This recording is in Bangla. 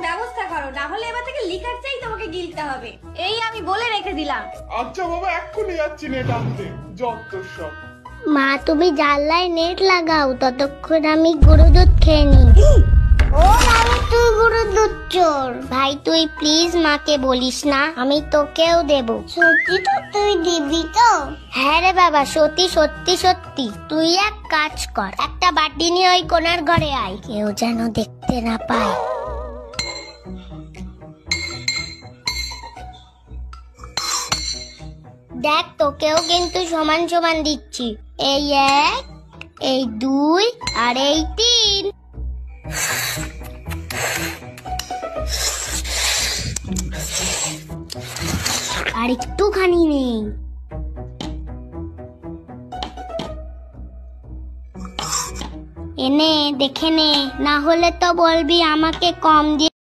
ব্যবস্থা করো, না হলে এবার থেকে লিখার চাই তোমাকে গিলতে হবে। এই আমি বলে রেখে দিলাম। আচ্ছা বাবা, এক্ষুনি যাচ্ছি নেট আনতে। যত সব। মা তুমি জানলায় নেট লাগাও, ততক্ষণ আমি গরু দুধ খেয়ে নিই। ও আমি তুই গরু দুধ চোর। ভাই তুই প্লিজ মাকে বলিস না, আমি তোকেও দেব। সত্যি তো? তুই দিবি তো? হ্যাঁ রে বাবা, সত্যি সত্যি সত্যি। তুই এক কাজ কর, একটা বাটি নিয়ে ওই কোনার ঘরে আয়, কেউ যেন দেখতে না পায়। দেখ তোকেও কিন্তু সমান সমান দিচ্ছি। এই 1, এই 2 আর এই 3। আর একটুখানি নেই। এনে দেখে নে, না হলে তো বলবি আমাকে কম দিয়ে